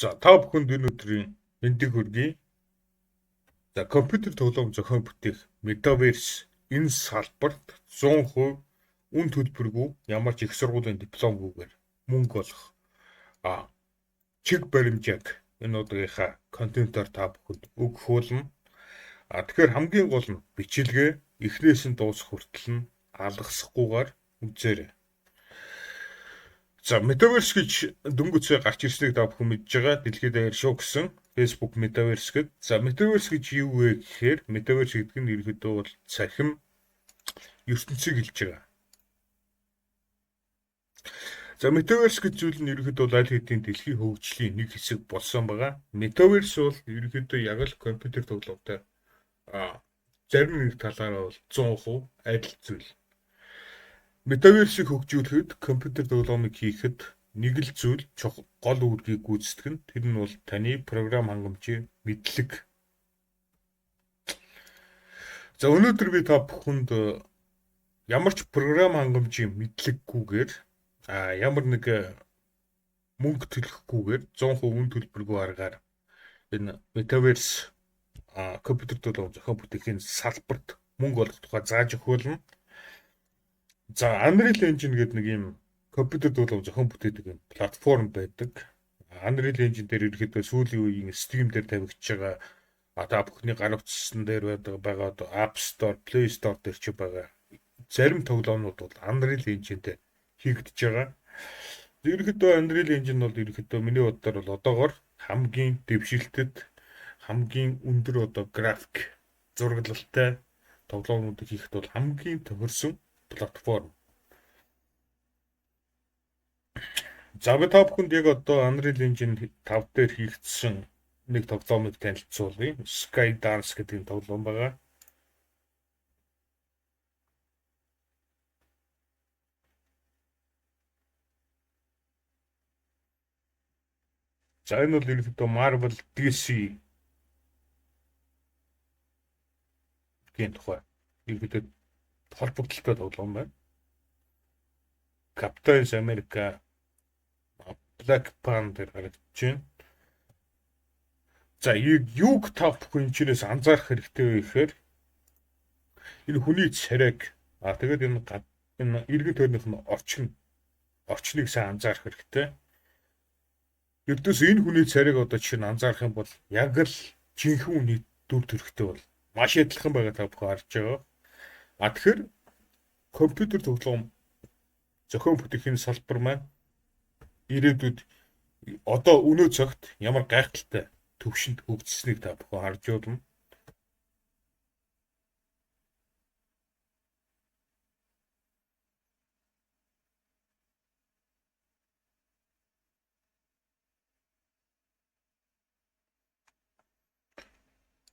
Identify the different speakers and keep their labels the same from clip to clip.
Speaker 1: За та бүхэнд энэ өдрийн мэндийг хүргэе. За компьютер тоглоом зохион бүтээх Metaverse энэ салбарт 100% үн төлбөргүй ямар ч их сургуулийн дипломгүйгээр мөнгө олох чиг баримжааг энэ удаагийнхаа контентоор та бүхэнд өгөх болно. Тэгэхээр хамгийн гол нь бичлэгээ эхнээс нь дуусах хүртэл нь алгасахгүйгээр үзээрэй. За Metaverse гэж дөнгөж гарч ирснийг та бүхэн мэдж байгаа. Дэлхийд даяар шүү гэсэн Facebook Metaverse гэдэг. За Metaverse гэж юу вэ гэхээр Metaverse гэдэг нь ерөөдөө бол цахим ертөнцийг хэлж байгаа. За Metaverse гэж зүйл нь ерөөдөө бол аль хэдийн дэлхийн хөгжлийн нэг хэсэг болсон байгаа. Metaverse бол ерөөдөө яг л компьютер тоглоомтой зарим нэг талаараа бол 100% адил зүйл. Metaverse-ийг хөгжүүлэхэд компьютер тоглоомыг хийхэд нэг л зүйл гол үүргийг гүйцэтгэх нь тэр нь бол таны програм хангамжийн мэдлэг. За өнөөдөр би та бүхэнд ямар ч програм хангамжийн мэдлэггүйгээр ямар нэг мөнгө төлөхгүйгээр 100% үн төлбөргүй аргаар энэ Metaverse компьютер тоглоом зохион бүтээхийн салбарт мөнгө олох тухай зааж өгөх болно. За Unreal Engine гэдэг нэг юм компьютер тоглоом зохион бүтээдэг юм платформ байдаг. Unreal Engine дээр ерөөхдөө сүүлийн үеийн Steam дээр тавигдж байгаа та бүхний гар утсан дээр байгаа App Store, Play Store дээр ч байгаа зарим тоглоомнууд бол Unreal Engine дээр хийгдэж байгаа. Ерөөхдөө Unreal Engine бол ерөөхдөө миний бодлоор бол одоогоор хамгийн дэвшилтэд хамгийн өндөр график зураглалтай тоглоомнуудыг хийхэд бол хамгийн тохирсон платформ. За би та бүхэнд яг одоо Unreal Engine 5 дээр хийгдсэн нэг тоглоомыг танилцуулъя. Skydance гэдэг тоглоом байгаа. За энэ бол ерөнхийдөө Marvel DC гэх тухай ерөнхийдөө холбогдолтой тоглоом байна. Captain America, Black Panther харагдаж байна. За юуг та бүхэн энэчнээс анзаарах хэрэгтэй вэ гэхээр энэ хүний царайг тэгээд энэ эргэн тойрных нь орчныг сайн анзаарах хэрэгтэй. Ердөөс энэ хүний царайг одоо жишээ нь анзаарах юм бол яг л жинхэнэ хүний дүр төрхтэй бол маш адилхан байгаа та бүхэн харж байгаа. Тэгэхээр компьютер тоглоом зохион бүтээхийн салбар маань ирээдүйд одоо өнөө цагт ямар гайхалтай төвшөнд хөгжсөнийг та бүхэн харж байна.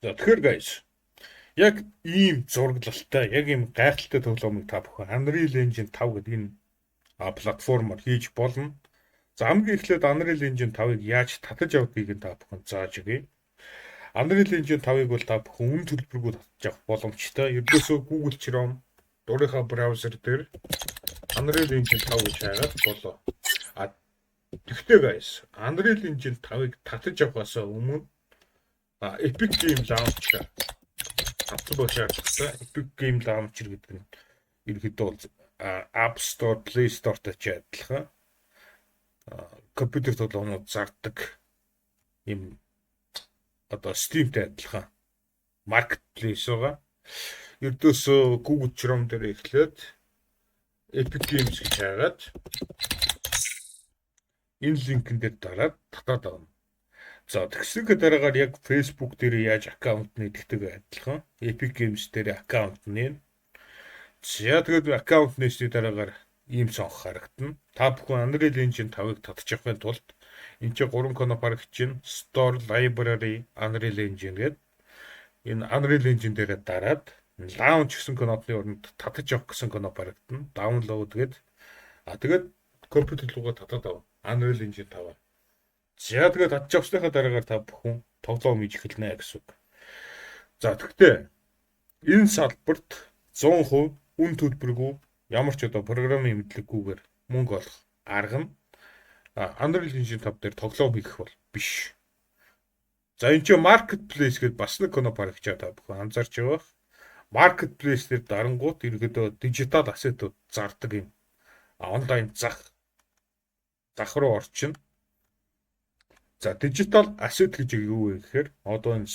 Speaker 1: За тэгэхээр guys яг ийм зураглалтай, яг ийм гайхалтай тоглоомыг та бүхэн Unreal Engine 5 гэдэг энэ платформоор хийж болно. За хамгийн эхлээд Unreal Engine 5-ыг яаж татаж авдгийг та бүхэн зааж өгье. Unreal Engine 5-ыг бол та бүхэн үн төлбөргүй татаж авах боломжтой. Ердөөсөө Google Chrome дуурайхаа браузер дээр Unreal Engine 5 гэж хайгаад болоо. Тэгвэл guys, Unreal Engine 5-ыг татаж авахаас өмнө Epic Game Launcher авсан байх шаардлагатай. Epic Game Launcher гэдэг нь ерөнхийдөө бол App Store, Play Store-тай ч адилхан компьютер тоглоомнууд зардаг юм Steam-тэй адилхан marketplace байгаа. Ердөөсөө Google Chrome дээр эхлээд Epic Games гэж хайгаад энэ линкэн дээр дараад татаад авна. За тэгсэний дараагаар яг Facebook дээр яаж аккаунт нээдэг адилхан Epic Games дээр аккаунт нээн. За тэгээд аккаунт нээсний дараагаар ийм сонх харагдана. Та бүхэн Unreal Engine 5-ыг татаж авахын тулд энэ чинь 3 кнопор харагдчихна. Store, Library, Unreal Engine гэдэг. Энэ Unreal Engine дээр дараад Launch гэсэн кнопны оронд татаж авах гэсэн кноп харагдана. Download гэдэг. Тэгээд компьютер руугаа татаад авна. Unreal Engine 5. За тэгээд татж авсныхаа дараагаар та бүхэн тоглоом хийж эхэлнэ гэсэн үг. За тэгтээ энэ салбарт 100% үн төлбөргүй ямар ч програмын мэдлэггүйгээр мөнгө олох арга нь Unreal Engine 5 дээр тоглоом хийх бол биш. За энэ чинь marketplace гэдээ бас нэг коно баригчаа та бүхэн анзаарч байгаа. Marketplace дээр дарангууд ерөөдөө дижитал ассетууд зардаг юм. Онлайн зах руу орчин. За дижитал ассет гэж юу вэ гэхээр одоо энэ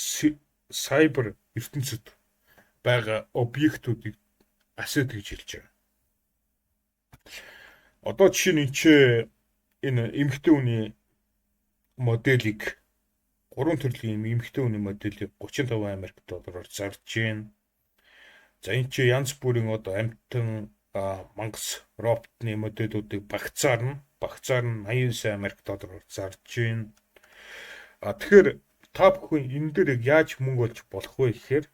Speaker 1: сайбер ертөнцид байгаа объектуудыг ассет гэж хэлж байгаа. Одоо жишээ нь энэ эмэгтэй хүний моделийг 3 төрлийн эмэгтэй хүний моделийг 35 Америк доллараар зарж байна. За энэ чи янз бүрийн одоо амтан мангас роботны моделүүдийг багцаар нь 89 Америк доллараар зарж байна. Тэгэхээр та бүхэн энэ дээр яаж мөнгө олж болох вэ гэхээр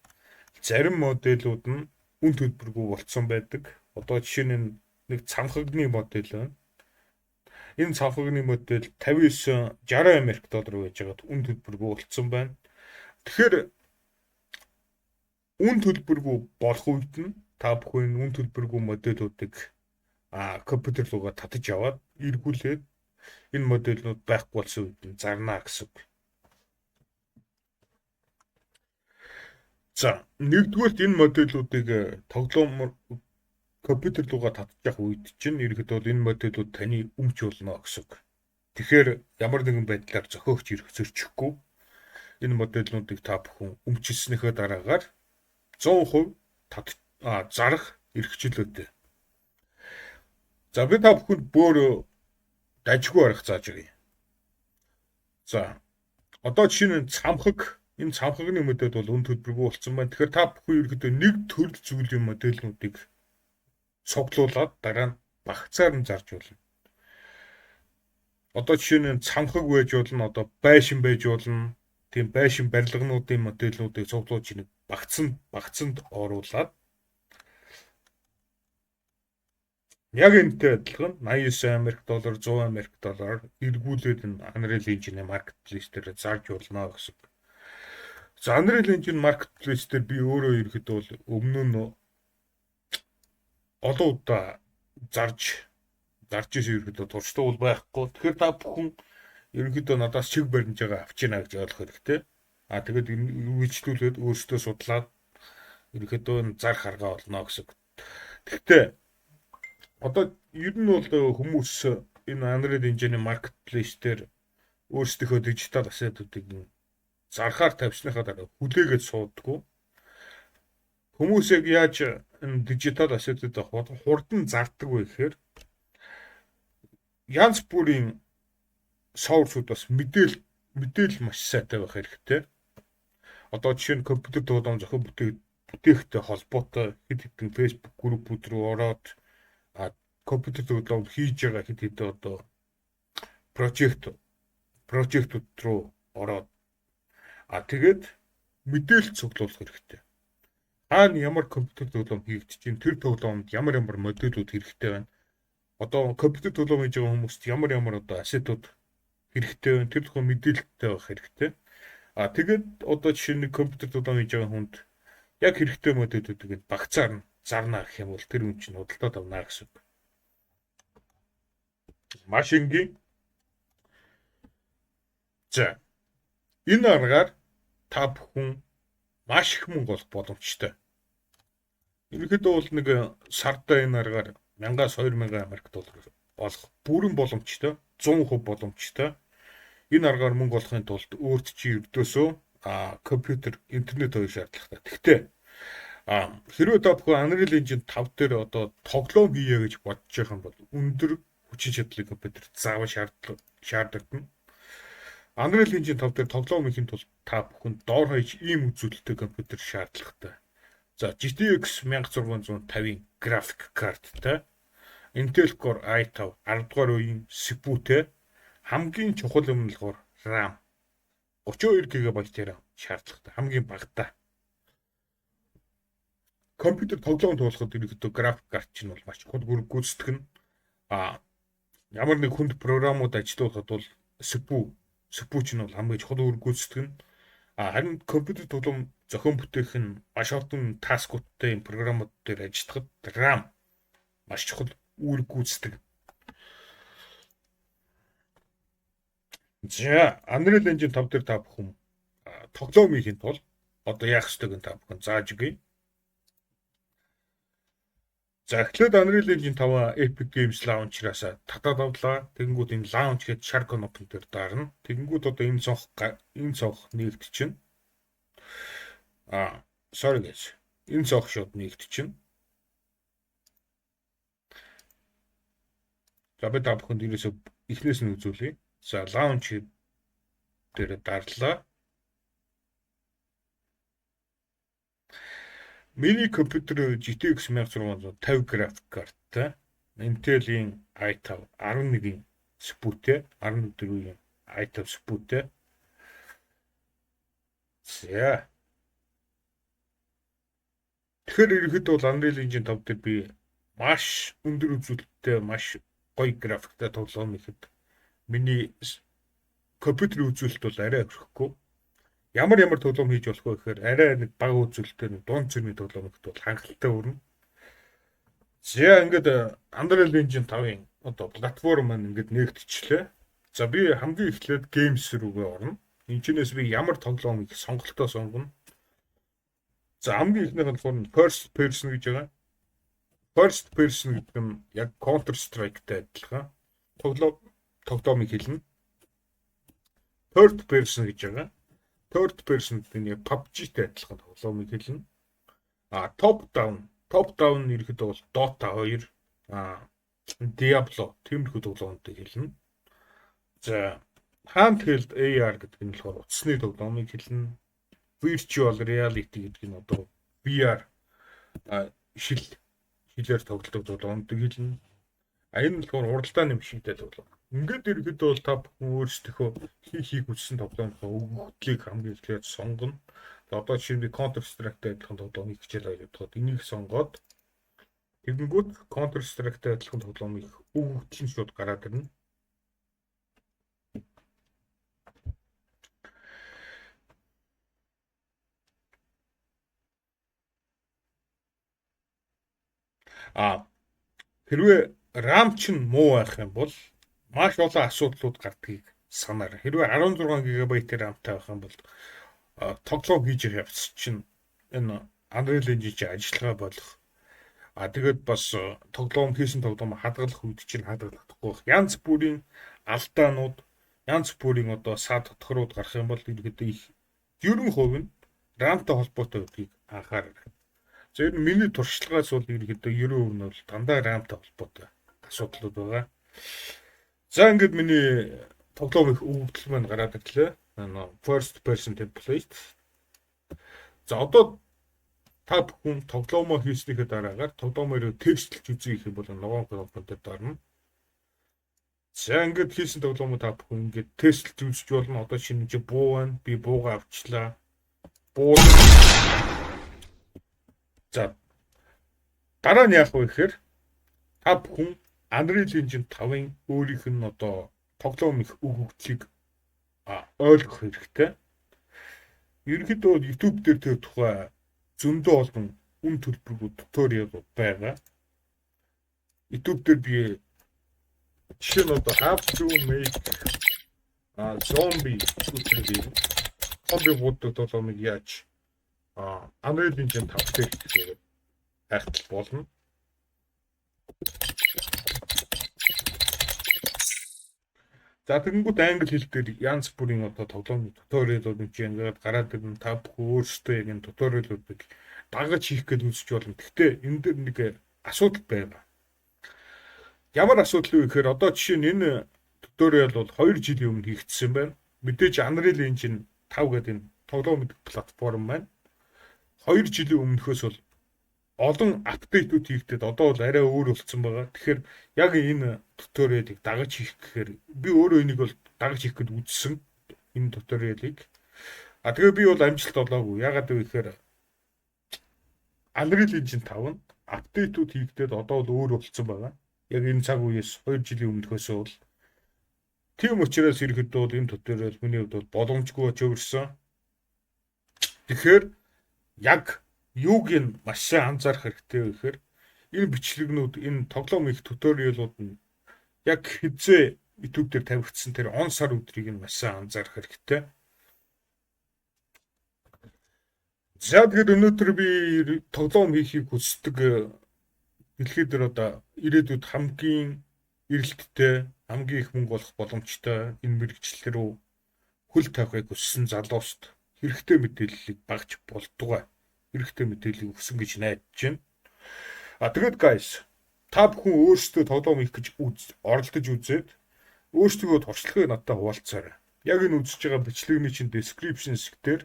Speaker 1: зарим моделүүд нь үн төлбөргүй болцсон байдаг. Одоо жишээ нь нэг цамхагны модель байна. Энэ цамхагны модель 59-60 Америк доллар байж байгаад үн төлбөргүй болцсон байна. Тэгэхээр үн төлбөргүй болох үед нь та бүхэн үн төлбөргүй модельүүдийг компьютер руугаа татаж аваад эргүүлээд энэ модельнууд байхгүй болсон үед нь зарна гэсэн үг. За нэгдүгээрт энэ модельүүдийг тоглоом компьютер руугаа татаж авах үед чинь ерөнхийдөө энэ модельүүд таны өмч болно гэсэн үг. Тэгэхээр ямар нэгэн байдлаар зохиогч зөрчихгүй энэ модельнуудыг та бүхэн өмчилснийхээ дараагаар 100% зарах эрхчлөөтэй. За би та бүхэнд бүр дажгүй арга зааж өгье. За одоо жишээ нь энэ цамхагны модель бол үн төлбөргүй болсон байна. Тэгэхээр та бүхэн ерөөдөө нэг төрөл зүйлийн модельнуудыг цуглуулад дараа нь багцаар нь зарж болно. Одоо жишээ нь цамхаг байж болно, одоо байшин байж болно. Тийм байшин барилгынуудын модельнуудыг цуглуулж нэг багцанд оруулаад яг энэтэй адилхан 89 Америк доллар, 100 Америк доллараар эргүүлээд энэ Unreal Engine marketplace дээр зарж болно гэсэн. За Unreal Engine marketplace дээр би өөрөө ерөөдөө бол өмнө нь олон удаа зарж ирсэн ерөөдөө туршлагатай бол байхгүй. Тэгэхээр та бүхэн ерөнхийдөө надаас чиг баримж байгаа авчина гэж ойлгох хэрэгтэй. Тэгээд үргэлжлүүлээд өөрсдөө судлаад ерөнхийдөө зарах арга олно гэсэн. Гэхдээ одоо ер нь бол хүмүүс энэ Unreal Engine marketplace дээр өөрсдийнхөө дижитал ассетуудыг зархаар тавьсныхаа дараа хүлээгээд сууддаг. Хүмүүс яг яаж энэ дижитал ассетуудыг хурдан зардаг вэ гэхээр янз бүрийн соурсууд бас мэдээлэл маш сайтай байх хэрэгтэй. Одоо жишээ нь компьютер тоглоом зохион бүтээхтэй холбоотой хэд хэдэн Facebook группүүд рүү ороод компьютер тоглоом хийж байгаа хэд хэдэн одоо прожектууд руу ороод тэгээд мэдээлэл цуглуулах хэрэгтэй. Ямар компьютер тоглоом хийгдэж чинь тэр тоглоомд ямар модулууд хэрэгтэй байна. Одоо компьютер тоглоом хийж байгаа хүмүүст ямар одоо ассетууд хэрэгтэй байна. Тэр тухай мэдээлэлтэй байх хэрэгтэй. Тэгээд одоо жишээ нь компьютер тоглоом хийж байгаа хүнд яг хэрэгтэй модулуудыг багцаар нь зарна гэх юм бол тэр хүн чинь худалдаад авна гэсэн үг. Маш энгийн. За энэ аргаар та бүхэн маш их мөнгө олох боломжтой. Ерөнхийдөө бол нэг сарда энэ аргаар 1000-2000 Америк доллар олох бүрэн боломжтой, 100% боломжтой. Энэ аргаар мөнгө олохын тулд өөрт чи ердөөсөө компьютер, интернет хоёр шаардлагатай. Гэхдээ хэрвээ та бүхэн Unreal Engine 5 дээр одоо тоглоом хийе гэж бодож байгаа юм бол өндөр хүчин чадлын компьютер заавал шаардлагатай. Unreal Engine 5 дээр тоглоом хийхин тулд та бүхэн доор хаяж ийм үзүүлэлттэй компьютер шаардлагатай. За GTX 1650-ийн график карттай, Intel Core i5 10 дугаар үеийн CPU-тэй, хамгийн чухал юм нь болохоор RAM 32 GB RAM шаардлагатай, хамгийн багатай. Компьютер тоглоом тоглоход ерөнхийдөө график карт чинь бол маш чухал үүрэг гүйцэтгэх нь ямар нэг хүнд програмууд ажиллуулахад бол CPU чинь бол хамгийн чухал үүрэг гүйцэтгэх нь харин компьютер тоглоом зохион бүтээх нь маш олон таскуудтай програмууд дээр ажиллахад RAM маш чухал үүрэг гүйцэтгэх. За Unreal Engine 5 дээр та бүхэн тоглоом хийхин тулд одоо яах ёстойг та бүхэн зааж өгье. За эхлээд Unreal Engine 5 Epic Games Launcher-аас татаад авлаа. Тэгэнгүүт энэ launch гэж Shark Open дээр дарна. Тэгэнгүүт одоо энэ цонх нэгт чинь sorry guys. Энэ цонх шууд нэгт чинь. За би та бүхэнд ерөөсөө эхнээс нь үзүүлье. За launch дээр дарлаа. Миний компьютер GTX 1650 график карттай. Intel-ийн i5 11-ийн спүүтэй, 14-ийн i5 спүүтэй. За. Тэгэхээр ерөнхийдөө бол Unreal Engine 5 дээр би маш өндөр үзүүлэлттэй, маш гоё графиктай тоглоом хийхэд миний компьютерийн үзүүлэлт бол арай өрхөхгүй. Ямар тоглоом хийж болох вэ гэхээр арай нэг бага үзүүлэлттэй нэг дунд цэрний тоглоом хийхэд бол хангалттай өрнө. За ингээд Unreal Engine 5-ын одоо платформ маань ингээд нэгтчлээ. За би хамгийн эхлээд games рүүгээ орно. Энэчнээс би ямар тоглоом их сонголтоо сонгоно. За хамгийн эхнийх нь болохоор first person гэж байгаа. First person гэдэг нь яг Counter Strike-тай адилхан. Тоглоомыг хэлнэ. Third person гэж байгаа. Third person гэдэг нь PUBG-тэй адилхан тоглоомыг хэлнэ. Top down ерөөхдөө бол Dota 2, Diablo тиймэрхүү тоглоомуудыг хэлнэ. За handheld AR гэдэг нь болохоор утасны тоглоомыг хэлнэ. Virtual reality гэдэг нь одоо VR шилээр тоглодог тоглоомуудыг хэлнэ. Энэ нь болохоор уралдааны машинтай тоглоом. Ингээд ерөөхдөө бол та бүхэн өөрсдийнхөө хийх хүссэн тоглоомынхаа өгөгдлийг хамгийн эхлээд сонгоно. Одоо жишээ нь Counter Strike-тай адилхан тоглоомыг хичээл ойлгоход энийг сонгоод тэгэнгүүт Counter Strike-тай адилхан тоглоомыг өгөгдөл нь шууд гараад ирнэ. Хэрвээ RAM чинь муу байх юм бол маш олон асуудлууд гардгийг санаар. Хэрвээ 16 GB RAM-тай байх юм бол тоглоом хийж явц чинь энэ Unreal Engine чинь ажиллагаа болох. Тэгээд бас хийсэн тоглоом хадгалах үед чинь хадгалахгүй байх. Янз бүрийн алдаанууд, янз бүрийн одоо сад тодорхойлууд гарах юм бол ерөөдөө их ерөн хувь нь RAM-тай холбоотой гэдгийг анхаарай. За энэ миний туршлагаас бол ерөөдөө 90% нь бол дандаа RAM-тай холбоотой асуудлууд байгаа. За ингээд миний тоглоом их өгөгдөл маань гараад ирлээ. First person template. За одоо та бүхэн тоглоомоо хийснийхээ дараагаар тоглоомоо тестэлж үзье гэх юм бол ногоон компьютер дээр дарна. За ингээд хийсэн тоглоомоо та бүхэн ингээд тестэлж үзэж болно. Одоо шинэ чи буу байна. Би буугаа авчлаа. За дараа нь яах вэ гэхээр та бүхэн Unreal Engine 5-ын өөрийнх нь одоо тоглоом их өгөгдлийг ойлгох хэрэгтэй. Ерөнхийдөө YouTube дээр тэр тухай зөндөө олон үн төлбөргүй туториалууд байгаа. YouTube дээр би жишээ нь одоо how to make zombie буддаг тоглоомыг яаж Unreal Engine 5 дээр хийхээр хайртал болно. За тэгэнгүүт англи хэл дээр янз бүрийн одоо тоглоомын туториалууд ингээд гараад ирнэ. Та бүхэн өөрсдөө яг энэ туториалуудыг дагаж хийх гэж үзэж болно. Гэхдээ энэ дээр нэг асуудал байна. Ямар асуудал вэ гэхээр одоо жишээ нь энэ туториал бол 2 жилийн өмнө хийгдсэн байна. Мэдээж Unreal Engine 5 гэдэг энэ тоглоом платформ маань 2 жилийн өмнөхөөс бол олон апдейтүүд хийгдээд одоо бол арай өөр болсон байгаа. Тэгэхээр яг энэ туториалыг дагаж хийх гэхээр би өөрөө энийг бол дагаж хийх гэж үзсэн энэ туториалыг. Тэгээ би бол амжилт олоогүй. Ягаад вэ гэхээр Unreal Engine 5 нь апдейтүүд хийгдээд одоо бол өөр болсон байгаа. Яг энэ цаг үеэс 2 жилийн өмнөхөөс бол тийм учраас ирэхэд бол энэ туториал миний хувьд бол боломжгүй очивэрсэн. Тэгэхээр яг юуг нь маш сайн анзаарах хэрэгтэй вэ гэхээр энэ бичлэгнүүд энэ тоглоом их туториалууд нь яг хизээ YouTube дээр тавигдсан тэр он сар өдрийг нь маш сайн анзаарах хэрэгтэй. За тэгээд өнөөдөр би тоглоом хийхийг хүсдэг дэлхийд дээр одоо ирээдүйд хамгийн эрэлттэй, хамгийн их мөнгө олох боломжтой энэ мэргэжил рүү хөл тавихыг хүссэн залууст хэрэгтэй мэдээллийг багж болдгоо. Хэрэгтэй мэдээллийг өгсөн гэж найдаж байна. Тэгээд guys, та бүхэн өөрсдөө тоглоом хийх гэж оролдож үзээд өөрсдөө туршлагыг надад хуваалцаарай. Яг энэ үзэж байгаа бичлэгний чинь description дээр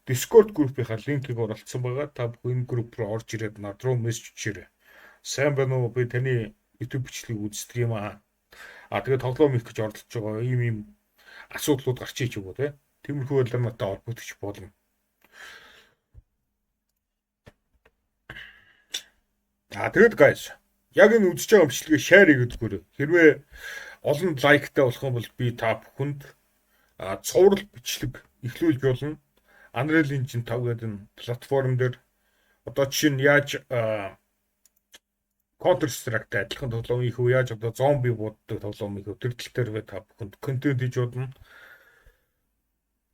Speaker 1: Discord группийнхаа линкийг оруулсан байгаа. Та бүхэн энэ групп руу орж ирээд над руу мессеж өчээрэй. Сайн байна уу? Би таны YouTube бичлэгийг үздэг юм аа. Тэгээд тоглоом хийх гэж оролдож байгаа ийм асуудлууд гарч иж өгөө те. Тиймэрхүү байлаар надад холбогдож болно. Тэгээд guys, яг энэ үзэж байгаа бичлэгээ share хийгээд өгөөрэй. Хэрвээ олон лайктай болох юм бол би та бүхэнд цуврал бичлэг эхлүүлж болно. Unreal Engine 5 гэдэг энэ платформ дээр одоо жишээ нь яаж Counter-Strike адилхан тоглоом хийх вэ? Яаж одоо зомби бууддаг тоглоом хийх вэ? Тэр тал дээр та бүхэнд контент хийж бодно.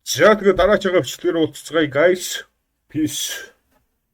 Speaker 1: За тэгээд дараач байгаа бичлэгээр уулзцгаая guys. Peace.